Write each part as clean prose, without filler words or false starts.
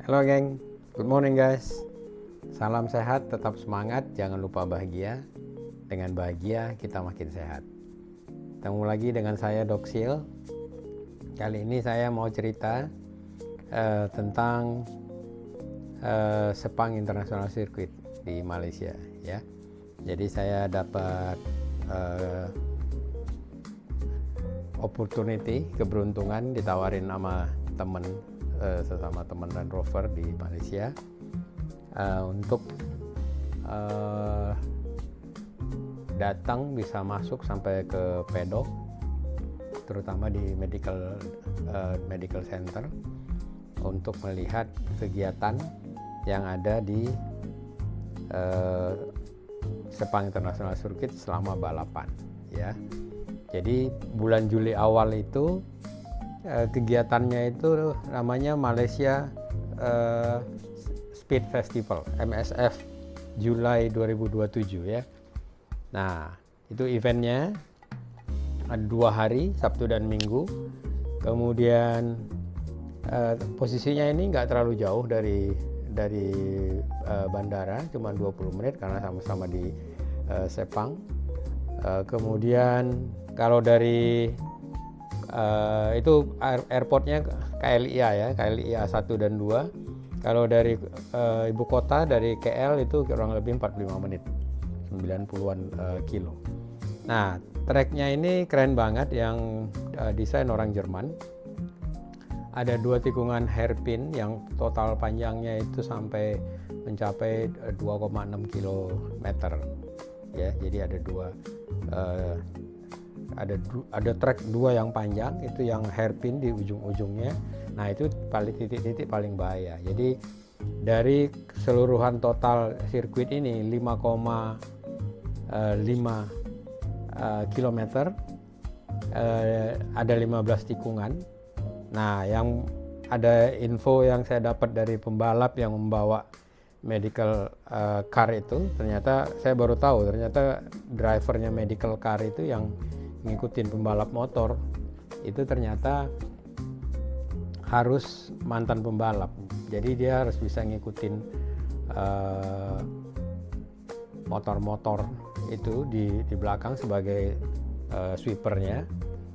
Halo geng, good morning guys. Salam sehat, tetap semangat, jangan lupa bahagia. Dengan bahagia kita makin sehat. Ketemu lagi dengan saya Doksil. Kali ini saya mau cerita tentang Sepang International Circuit di Malaysia ya. Jadi saya dapat opportunity, keberuntungan ditawarin sama temen, sesama teman dan rover di Malaysia untuk datang bisa masuk sampai ke pedok, terutama di medical center, untuk melihat kegiatan yang ada di Sepang International Circuit selama balapan ya. Jadi bulan Juli awal itu kegiatannya itu namanya Malaysia Speed Festival MSF Julai 2027 ya. Nah itu eventnya ada 2 hari, Sabtu dan Minggu. Kemudian posisinya ini nggak terlalu jauh dari bandara, cuma 20 menit karena sama-sama di Sepang. Kemudian kalau dari itu airportnya KLIA ya, KLIA 1 dan 2. Kalau dari ibu kota dari KL itu kurang lebih 45 menit, 90-an kilo. Nah, treknya ini keren banget, yang desain orang Jerman. Ada 2 tikungan hairpin yang total panjangnya itu sampai mencapai 2,6 kilometer ya. Jadi ada trek 2 yang panjang, itu yang hairpin di ujung-ujungnya. Nah itu paling titik-titik paling bahaya. Jadi dari keseluruhan total sirkuit ini 5,5 kilometer, ada 15 tikungan. Nah yang ada info yang saya dapat dari pembalap yang membawa medical car itu, ternyata saya baru tahu ternyata drivernya medical car itu yang ngikutin pembalap motor itu ternyata harus mantan pembalap. Jadi dia harus bisa ngikutin motor-motor itu di belakang sebagai sweepernya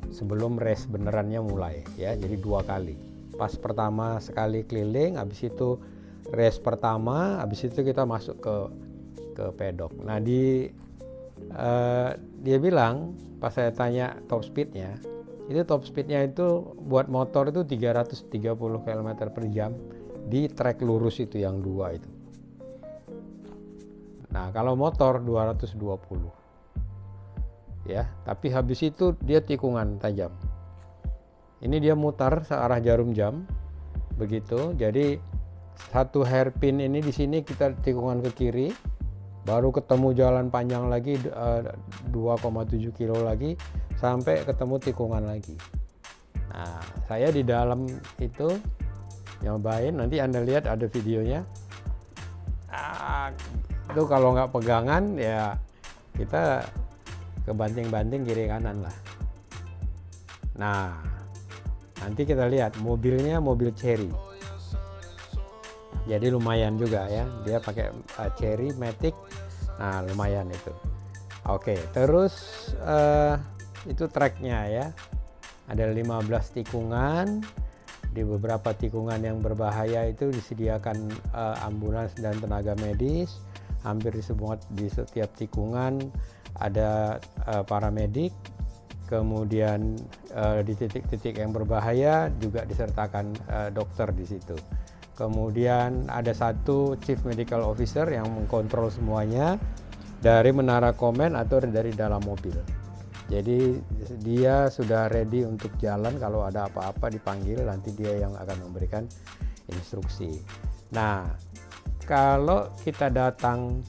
sebelum race benerannya mulai ya. Jadi 2 kali. Pas pertama sekali keliling, habis itu race pertama, habis itu kita masuk ke pedok. Nah dia bilang, pas saya tanya top speednya, itu buat motor itu 330 km per jam di trek lurus itu yang 2 itu. Nah kalau motor 220 ya, tapi habis itu dia tikungan tajam. Ini dia mutar searah jarum jam begitu. Jadi satu hairpin ini di sini kita tikungan ke kiri, baru ketemu jalan panjang lagi 2,7 kilo lagi sampai ketemu tikungan lagi. Nah saya di dalam itu nyobain, nanti Anda lihat ada videonya. Itu kalau nggak pegangan ya kita kebanting-banting kiri kanan lah. Nah nanti kita lihat mobilnya mobil Chery, jadi lumayan juga ya, dia pakai Chery Matic. Nah lumayan itu. Oke, terus itu treknya ya, ada 15 tikungan. Di beberapa tikungan yang berbahaya itu disediakan ambulans dan tenaga medis. Hampir di setiap tikungan ada paramedik. Kemudian di titik-titik yang berbahaya juga disertakan dokter di situ. Kemudian ada satu chief medical officer yang mengkontrol semuanya dari menara komen atau dari dalam mobil. Jadi dia sudah ready untuk jalan, kalau ada apa-apa dipanggil, nanti dia yang akan memberikan instruksi. Nah kalau kita datang,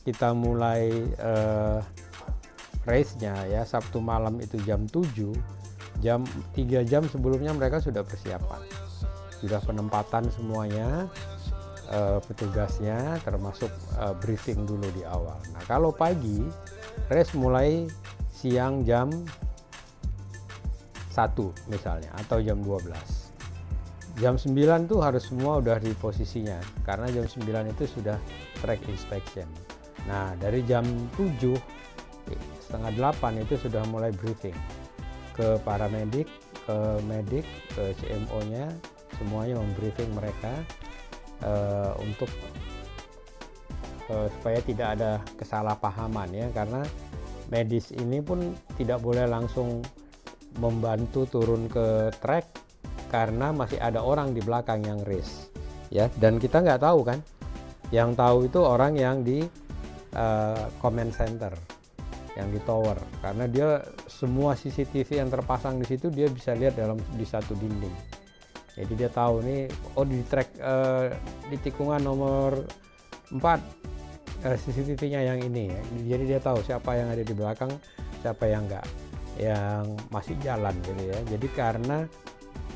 kita mulai race-nya ya Sabtu malam itu jam 7, 3 jam sebelumnya mereka sudah persiapan, sudah penempatan semuanya, petugasnya, termasuk briefing dulu di awal. Nah kalau pagi race mulai siang jam 1 misalnya atau jam 12. jam 9 tuh harus semua udah di posisinya, karena jam 9 itu sudah track inspection. Nah dari jam 7 setengah 8 itu sudah mulai briefing ke paramedik, ke medik, ke CMO nya, semuanya membriefing mereka untuk supaya tidak ada kesalahpahaman ya, karena medis ini pun tidak boleh langsung membantu turun ke track karena masih ada orang di belakang yang race ya, dan kita nggak tahu kan, yang tahu itu orang yang di command center, yang di tower, karena dia semua CCTV yang terpasang di situ dia bisa lihat di satu dinding. Jadi dia tahu nih, oh di track di tikungan nomor 4 CCTV-nya yang ini ya. Jadi dia tahu siapa yang ada di belakang, siapa yang enggak, yang masih jalan gitu ya. Jadi karena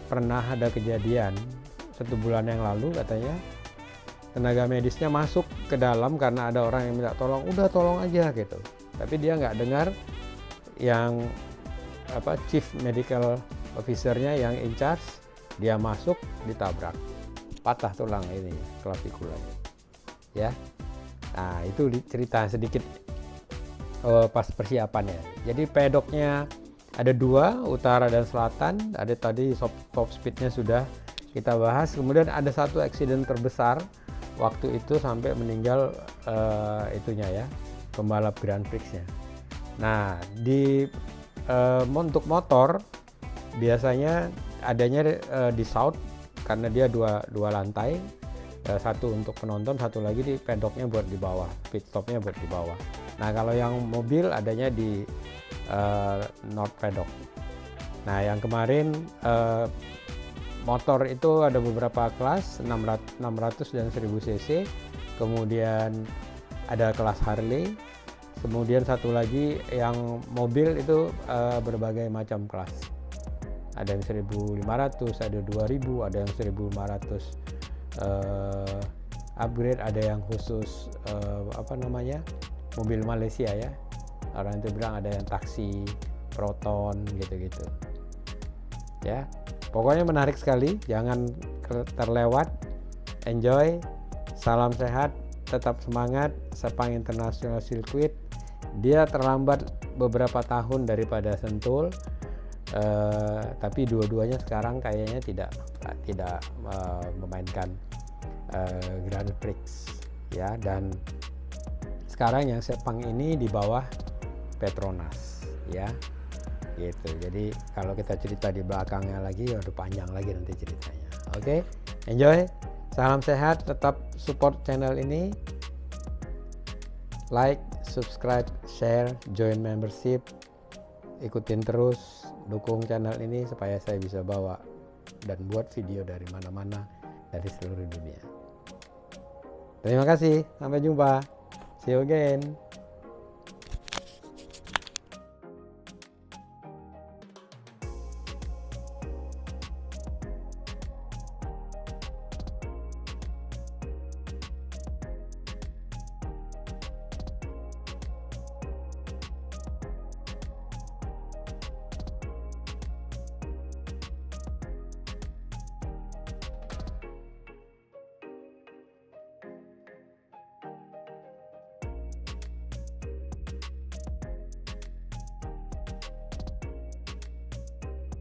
pernah ada kejadian 1 bulan yang lalu, katanya tenaga medisnya masuk ke dalam karena ada orang yang minta tolong, udah tolong aja gitu. Tapi dia nggak dengar yang chief medical officer-nya yang in charge, dia masuk ditabrak, patah tulang ini klavikulanya ya. Nah itu cerita sedikit pas persiapannya. Jadi pedoknya ada 2, utara dan selatan. Ada tadi top speednya sudah kita bahas. Kemudian ada satu accident terbesar waktu itu sampai meninggal itunya ya, pembalap Grand Prix-nya. Nah untuk motor biasanya adanya di south, karena dia dua lantai, satu untuk penonton, satu lagi di pedoknya buat di bawah, pit stopnya buat di bawah. Nah kalau yang mobil adanya di north pedok. Nah yang kemarin motor itu ada beberapa kelas, 600 dan 1000 cc, kemudian ada kelas Harley, kemudian satu lagi yang mobil itu berbagai macam kelas. Ada yang 1500, ada 2000, ada yang 1500 upgrade, ada yang khusus mobil Malaysia ya, orang itu bilang ada yang taksi Proton gitu-gitu ya. Pokoknya menarik sekali, jangan terlewat. Enjoy, salam sehat, tetap semangat. Sepang International Circuit dia terlambat beberapa tahun daripada Sentul, tapi dua-duanya sekarang kayaknya tidak memainkan Grand Prix ya. Dan sekarang yang Sepang ini di bawah Petronas ya gitu. Jadi kalau kita cerita di belakangnya lagi, udah panjang lagi nanti ceritanya. Oke, enjoy, salam sehat, tetap support channel ini, like, subscribe, share, join membership, ikutin terus, dukung channel ini supaya saya bisa bawa dan buat video dari mana-mana, dari seluruh dunia. Terima kasih, sampai jumpa, see you again.